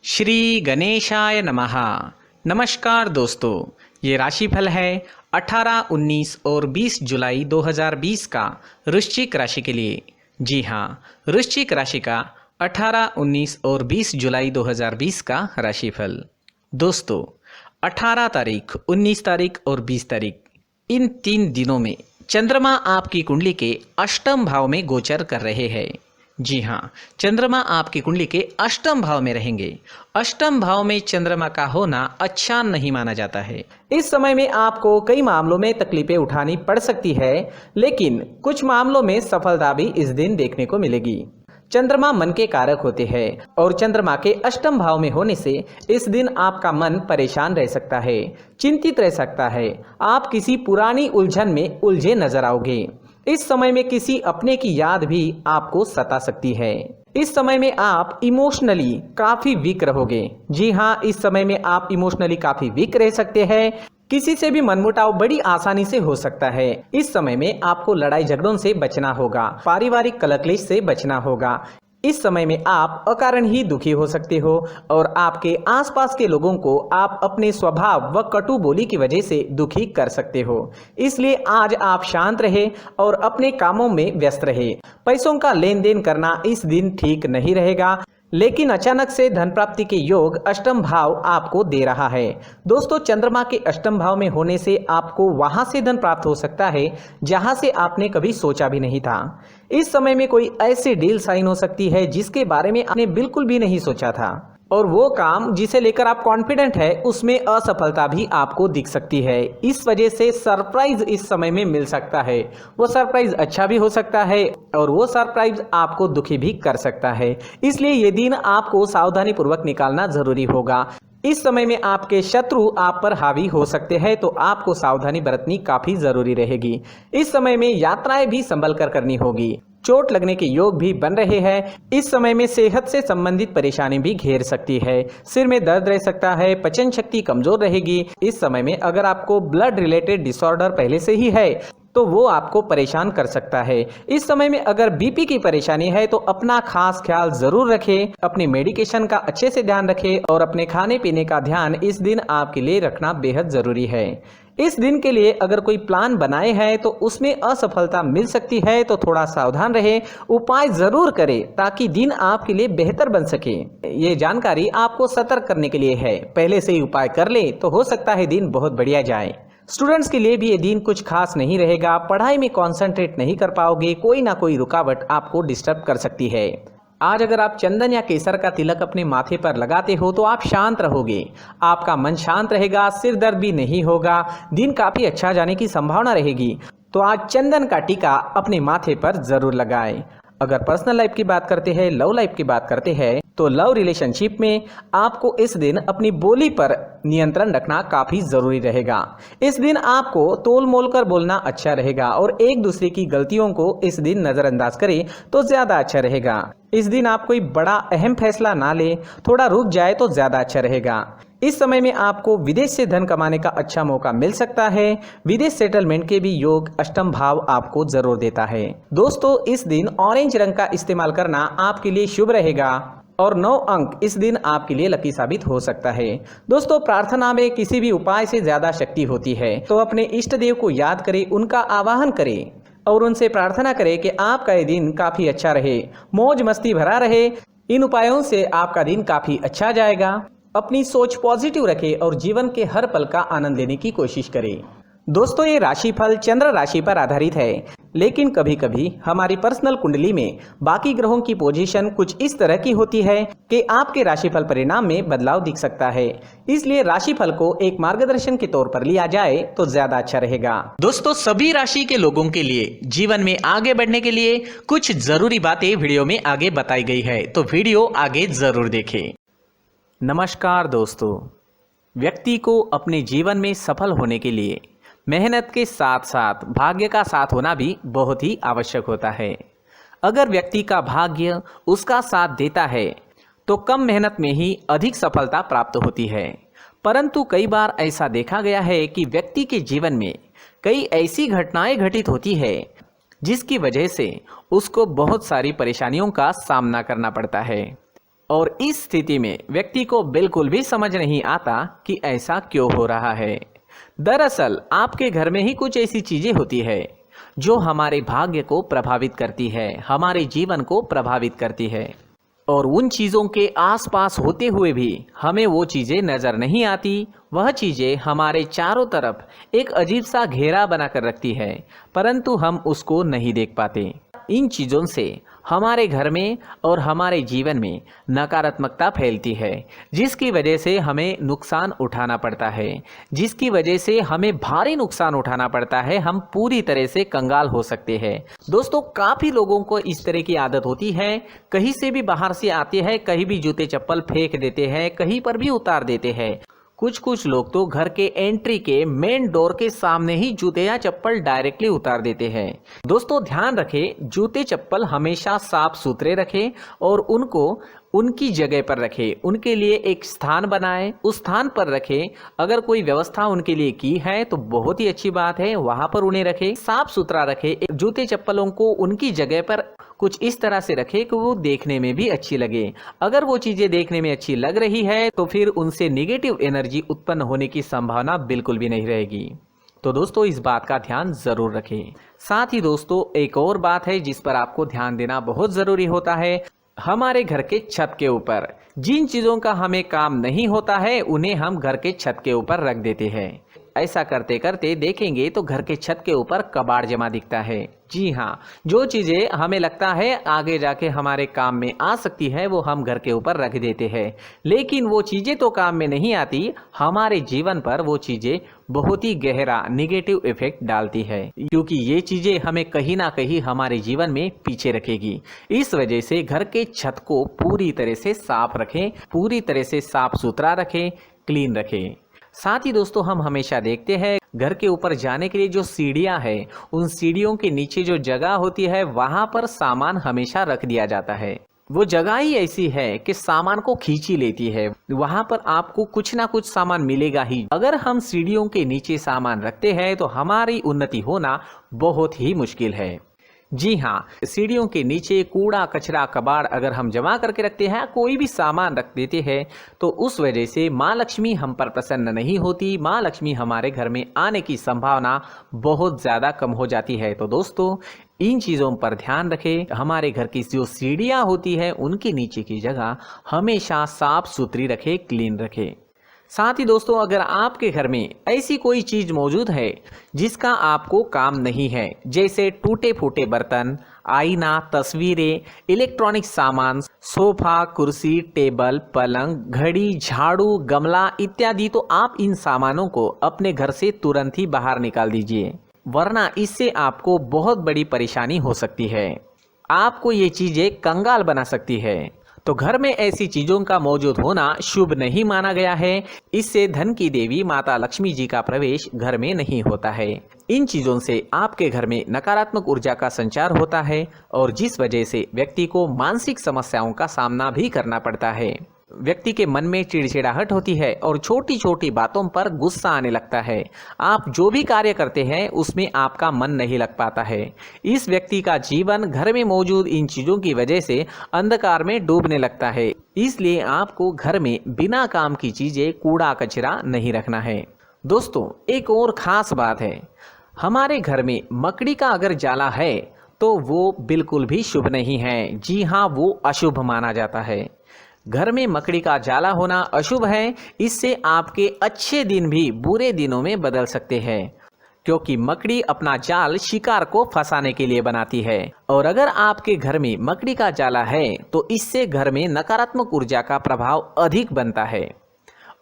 श्री गणेशाय नमः। नमस्कार दोस्तों, ये राशिफल है 18, 19 और 20 जुलाई 2020 का वृश्चिक राशि के लिए। जी हाँ, वृश्चिक राशि का 18, 19 और 20 जुलाई 2020 का राशिफल। दोस्तों, 18 तारीख, 19 तारीख और 20 तारीख इन 3 दिनों में चंद्रमा आपकी कुंडली के अष्टम भाव में गोचर कर रहे हैं। जी हाँ, चंद्रमा आपकी कुंडली के अष्टम भाव में रहेंगे। अष्टम भाव में चंद्रमा का होना अच्छा नहीं माना जाता है। इस समय में आपको कई मामलों में तकलीफें उठानी पड़ सकती है, लेकिन कुछ मामलों में सफलता भी इस दिन देखने को मिलेगी। चंद्रमा मन के कारक होते हैं और चंद्रमा के अष्टम भाव में होने से इस दिन आपका मन परेशान रह सकता है, चिंतित रह सकता है। आप किसी पुरानी उलझन में उलझे नजर आओगे। इस समय में किसी अपने की याद भी आपको सता सकती है। इस समय में आप इमोशनली काफी वीक रहोगे। जी हाँ, इस समय में आप इमोशनली काफी वीक रह सकते हैं। किसी से भी मनमुटाव बड़ी आसानी से हो सकता है। इस समय में आपको लड़ाई झगड़ों से बचना होगा, पारिवारिक कलह से बचना होगा। इस समय में आप अकारण ही दुखी हो सकते हो और आपके आसपास के लोगों को आप अपने स्वभाव व कटु बोली की वजह से दुखी कर सकते हो। इसलिए आज आप शांत रहे और अपने कामों में व्यस्त रहे। पैसों का लेन देन करना इस दिन ठीक नहीं रहेगा, लेकिन अचानक से धन प्राप्ति के योग अष्टम भाव आपको दे रहा है। दोस्तों, चंद्रमा के अष्टम भाव में होने से आपको वहां से धन प्राप्त हो सकता है जहां से आपने कभी सोचा भी नहीं था। इस समय में कोई ऐसी डील साइन हो सकती है जिसके बारे में आपने बिल्कुल भी नहीं सोचा था, और वो काम जिसे लेकर आप कॉन्फिडेंट है उसमें असफलता भी आपको दिख सकती है। इस वजह से सरप्राइज इस समय में मिल सकता है। वो सरप्राइज अच्छा भी हो सकता है और वो सरप्राइज आपको दुखी भी कर सकता है। इसलिए ये दिन आपको सावधानी पूर्वक निकालना जरूरी होगा। इस समय में आपके शत्रु आप पर हावी हो सकते हैं, तो आपको सावधानी बरतनी काफी जरूरी रहेगी। इस समय में यात्राएं भी संभल कर करनी होगी। चोट लगने के योग भी बन रहे हैं। इस समय में सेहत से संबंधित परेशानी भी घेर सकती है। सिर में दर्द रह सकता है, पचन शक्ति कमजोर रहेगी। इस समय में अगर आपको ब्लड रिलेटेड डिसऑर्डर पहले से ही है तो वो आपको परेशान कर सकता है। इस समय में अगर बीपी की परेशानी है तो अपना खास ख्याल जरूर रखें, अपनी मेडिकेशन का अच्छे से ध्यान रखें और अपने खाने पीने का ध्यान इस दिन आपके लिए रखना बेहद जरूरी है। इस दिन के लिए अगर कोई प्लान बनाए हैं तो उसमें असफलता मिल सकती है, तो थोड़ा सावधान रहे, उपाय जरूर करें ताकि दिन आपके लिए बेहतर बन सके। ये जानकारी आपको सतर्क करने के लिए है। पहले से ही उपाय कर ले तो हो सकता है दिन बहुत बढ़िया जाए। स्टूडेंट्स के लिए भी ये दिन कुछ खास नहीं रहेगा। पढ़ाई में कंसंट्रेट नहीं कर पाओगे, कोई ना कोई रुकावट आपको डिस्टर्ब कर सकती है। आज अगर आप चंदन या केसर का तिलक अपने माथे पर लगाते हो तो आप शांत रहोगे, आपका मन शांत रहेगा, सिर दर्द भी नहीं होगा, दिन काफी अच्छा जाने की संभावना रहेगी। तो आज चंदन का टीका अपने माथे पर जरूर लगाएं। अगर पर्सनल लाइफ की बात करते हैं, लव लाइफ की बात करते हैं, तो लव रिलेशनशिप में आपको इस दिन अपनी बोली पर नियंत्रण रखना काफी जरूरी रहेगा। इस दिन आपको तोल मोल कर बोलना अच्छा रहेगा और एक दूसरे की गलतियों को इस दिन नजरअंदाज करें तो ज्यादा अच्छा रहेगा। इस दिन आप कोई बड़ा अहम फैसला ना ले, थोड़ा रुक जाए तो ज्यादा अच्छा रहेगा। इस समय में आपको विदेश से धन कमाने का अच्छा मौका मिल सकता है। विदेश सेटलमेंट के भी योग अष्टम भाव आपको जरूर देता है। दोस्तों, इस दिन ऑरेंज रंग का इस्तेमाल करना आपके लिए शुभ रहेगा और 9 अंक इस दिन आपके लिए लकी साबित हो सकता है। दोस्तों, प्रार्थना में किसी भी उपाय से ज्यादा शक्ति होती है, तो अपने इष्ट देव को याद करें, उनका आवाहन करें और उनसे प्रार्थना करें कि आपका ये दिन काफी अच्छा रहे, मौज मस्ती भरा रहे। इन उपायों से आपका दिन काफी अच्छा जाएगा। अपनी सोच पॉजिटिव रखें और जीवन के हर पल का आनंद लेने की कोशिश करें। दोस्तों, ये राशिफल चंद्र राशि पर आधारित है, लेकिन कभी कभी हमारी पर्सनल कुंडली में बाकी ग्रहों की पोजीशन कुछ इस तरह की होती है कि आपके राशिफल परिणाम में बदलाव दिख सकता है। इसलिए राशिफल को एक मार्गदर्शन के तौर पर लिया जाए तो ज्यादा अच्छा रहेगा। दोस्तों, सभी राशि के लोगों के लिए जीवन में आगे बढ़ने के लिए कुछ जरूरी बातें वीडियो में आगे बताई गई है, तो वीडियो आगे जरूर देखें। नमस्कार दोस्तों, व्यक्ति को अपने जीवन में सफल होने के लिए मेहनत के साथ साथ भाग्य का साथ होना भी बहुत ही आवश्यक होता है। अगर व्यक्ति का भाग्य उसका साथ देता है तो कम मेहनत में ही अधिक सफलता प्राप्त होती है, परंतु कई बार ऐसा देखा गया है कि व्यक्ति के जीवन में कई ऐसी घटनाएं घटित होती है जिसकी वजह से उसको बहुत सारी परेशानियों का सामना करना पड़ता है। और इस स्थिति में व्यक्ति को बिल्कुल भी समझ नहीं आता कि ऐसा क्यों हो रहा है। दरअसल आपके घर में ही कुछ ऐसी चीजें होती है जो हमारे भाग्य को प्रभावित करती है, हमारे जीवन को प्रभावित करती है, और उन चीज़ों के आसपास होते हुए भी हमें वो चीज़ें नज़र नहीं आती। वह चीज़ें हमारे चारों तरफ एक अजीब सा घेरा बनाकर रखती है, परंतु हम उसको नहीं देख पाते। इन चीज़ों से हमारे घर में और हमारे जीवन में नकारात्मकता फैलती है, जिसकी वजह से हमें नुकसान उठाना पड़ता है, जिसकी वजह से हमें भारी नुकसान उठाना पड़ता है। हम पूरी तरह से कंगाल हो सकते हैं। दोस्तों, काफ़ी लोगों को इस तरह की आदत होती है, कहीं से भी बाहर से आते हैं, कहीं भी जूते चप्पल फेंक देते हैं, कहीं पर भी उतार देते हैं। कुछ लोग तो घर के एंट्री के मेन डोर के सामने ही जूते या चप्पल डायरेक्टली उतार देते हैं। दोस्तों, ध्यान रखें, जूते चप्पल हमेशा साफ सुथरे रखें और उनको उनकी जगह पर रखें। उनके लिए एक स्थान बनाएं, उस स्थान पर रखें। अगर कोई व्यवस्था उनके लिए की है तो बहुत ही अच्छी बात है, वहां पर उन्हें रखें, साफ सुथरा रखें। जूते चप्पलों को उनकी जगह पर कुछ इस तरह से रखें कि वो देखने में भी अच्छी लगे। अगर वो चीजें देखने में अच्छी लग रही है तो फिर उनसे नेगेटिव एनर्जी उत्पन्न होने की संभावना बिल्कुल भी नहीं रहेगी। तो दोस्तों, इस बात का ध्यान जरूर रखें। साथ ही दोस्तों, एक और बात है जिस पर आपको ध्यान देना बहुत जरूरी होता है। हमारे घर के छत के ऊपर जिन चीजों का हमें काम नहीं होता है उन्हें हम घर के छत के ऊपर रख देते हैं। ऐसा करते करते देखेंगे तो घर के छत के ऊपर कबाड़ जमा दिखता है। जी हाँ, जो चीज़ें हमें लगता है आगे जाके हमारे काम में आ सकती है वो हम घर के ऊपर रख देते हैं, लेकिन वो चीज़ें तो काम में नहीं आती। हमारे जीवन पर वो चीज़ें बहुत ही गहरा नेगेटिव इफेक्ट डालती है, क्योंकि ये चीज़ें हमें कहीं ना कहीं हमारे जीवन में पीछे रखेगी। इस वजह से घर के छत को पूरी तरह से साफ रखें, पूरी तरह से साफ सुथरा रखें, क्लीन रखें। साथ ही दोस्तों, हम हमेशा देखते हैं घर के ऊपर जाने के लिए जो सीढ़ियां हैं, उन सीढ़ियों के नीचे जो जगह होती है वहां पर सामान हमेशा रख दिया जाता है। वो जगह ही ऐसी है कि सामान को खींच ही लेती है। वहां पर आपको कुछ ना कुछ सामान मिलेगा ही। अगर हम सीढ़ियों के नीचे सामान रखते हैं तो हमारी उन्नति होना बहुत ही मुश्किल है। जी हाँ, सीढ़ियों के नीचे कूड़ा कचरा कबाड़ अगर हम जमा करके रखते हैं, कोई भी सामान रख देते हैं, तो उस वजह से माँ लक्ष्मी हम पर प्रसन्न नहीं होती। माँ लक्ष्मी हमारे घर में आने की संभावना बहुत ज़्यादा कम हो जाती है। तो दोस्तों, इन चीज़ों पर ध्यान रखें। हमारे घर की जो सीढ़ियाँ होती है उनके नीचे की जगह हमेशा साफ सुथरी रखें, क्लीन रखें। साथ ही दोस्तों, अगर आपके घर में ऐसी कोई चीज मौजूद है जिसका आपको काम नहीं है, जैसे टूटे फूटे बर्तन, आईना, तस्वीरें, इलेक्ट्रॉनिक सामान, सोफा, कुर्सी, टेबल, पलंग, घड़ी, झाड़ू, गमला इत्यादि, तो आप इन सामानों को अपने घर से तुरंत ही बाहर निकाल दीजिए, वरना इससे आपको बहुत बड़ी परेशानी हो सकती है। आपको ये चीजें कंगाल बना सकती है। तो घर में ऐसी चीजों का मौजूद होना शुभ नहीं माना गया है। इससे धन की देवी माता लक्ष्मी जी का प्रवेश घर में नहीं होता है। इन चीजों से आपके घर में नकारात्मक ऊर्जा का संचार होता है और जिस वजह से व्यक्ति को मानसिक समस्याओं का सामना भी करना पड़ता है। व्यक्ति के मन में चिड़चिड़ाहट होती है और छोटी छोटी बातों पर गुस्सा आने लगता है। आप जो भी कार्य करते हैं उसमें आपका मन नहीं लग पाता है। इस व्यक्ति का जीवन घर में मौजूद इन चीजों की वजह से अंधकार में डूबने लगता है। इसलिए आपको घर में बिना काम की चीजें, कूड़ा कचरा नहीं रखना है। दोस्तों, एक और खास बात है, हमारे घर में मकड़ी का अगर जाला है तो वो बिल्कुल भी शुभ नहीं है। जी हाँ, वो अशुभ माना जाता है। घर में मकड़ी का जाला होना अशुभ है। इससे आपके अच्छे दिन भी बुरे दिनों में बदल सकते हैं, क्योंकि मकड़ी अपना जाल शिकार को फंसाने के लिए बनाती है। और अगर आपके घर में मकड़ी का जाला है तो इससे घर में नकारात्मक ऊर्जा का प्रभाव अधिक बनता है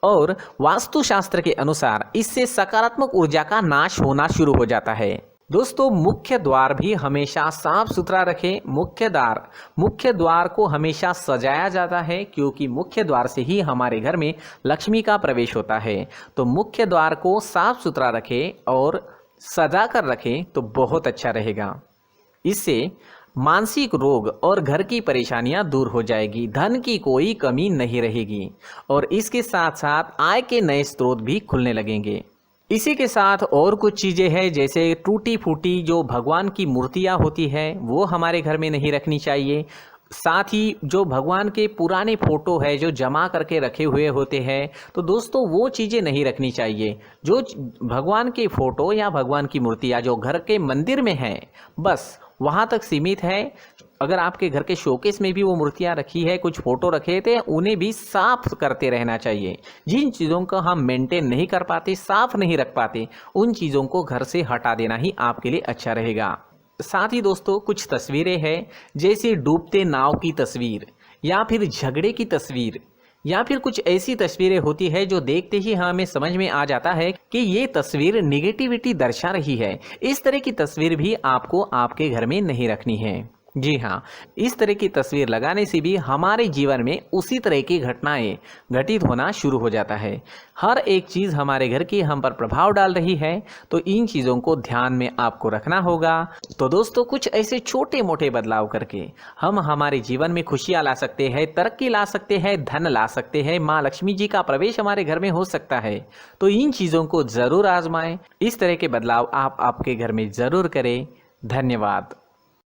और वास्तुशास्त्र के अनुसार इससे सकारात्मक ऊर्जा का नाश होना शुरू हो जाता है। दोस्तों, मुख्य द्वार भी हमेशा साफ सुथरा रखें। मुख्य द्वार को हमेशा सजाया जाता है, क्योंकि मुख्य द्वार से ही हमारे घर में लक्ष्मी का प्रवेश होता है। तो मुख्य द्वार को साफ सुथरा रखें और सजा कर रखें तो बहुत अच्छा रहेगा। इससे मानसिक रोग और घर की परेशानियां दूर हो जाएगी, धन की कोई कमी नहीं रहेगी और इसके साथ साथ आय के नए स्रोत भी खुलने लगेंगे। इसी के साथ और कुछ चीज़ें हैं, जैसे टूटी फूटी जो भगवान की मूर्तियाँ होती है वो हमारे घर में नहीं रखनी चाहिए। साथ ही जो भगवान के पुराने फोटो है जो जमा करके रखे हुए होते हैं, तो दोस्तों वो चीज़ें नहीं रखनी चाहिए। जो भगवान के फोटो या भगवान की मूर्तियाँ जो घर के मंदिर में हैं, बस वहाँ तक सीमित है। अगर आपके घर के शोकेस में भी वो मूर्तियाँ रखी है, कुछ फोटो रखे थे, उन्हें भी साफ करते रहना चाहिए। जिन चीज़ों को हम मेंटेन नहीं कर पाते, साफ नहीं रख पाते, उन चीज़ों को घर से हटा देना ही आपके लिए अच्छा रहेगा। साथ ही दोस्तों कुछ तस्वीरें हैं, जैसे डूबते नाव की तस्वीर या फिर झगड़े की तस्वीर या फिर कुछ ऐसी तस्वीरें होती है जो देखते ही हमें समझ में आ जाता है कि ये तस्वीर निगेटिविटी दर्शा रही है। इस तरह की तस्वीर भी आपको आपके घर में नहीं रखनी है। जी हाँ, इस तरह की तस्वीर लगाने से भी हमारे जीवन में उसी तरह की घटनाएं घटित होना शुरू हो जाता है। हर एक चीज़ हमारे घर की हम पर प्रभाव डाल रही है, तो इन चीज़ों को ध्यान में आपको रखना होगा। तो दोस्तों कुछ ऐसे छोटे मोटे बदलाव करके हम हमारे जीवन में खुशियाँ ला सकते हैं, तरक्की ला सकते हैं, धन ला सकते हैं, माँ लक्ष्मी जी का प्रवेश हमारे घर में हो सकता है। तो इन चीज़ों को ज़रूर आजमाएं। इस तरह के बदलाव आप आपके घर में ज़रूर करें। धन्यवाद।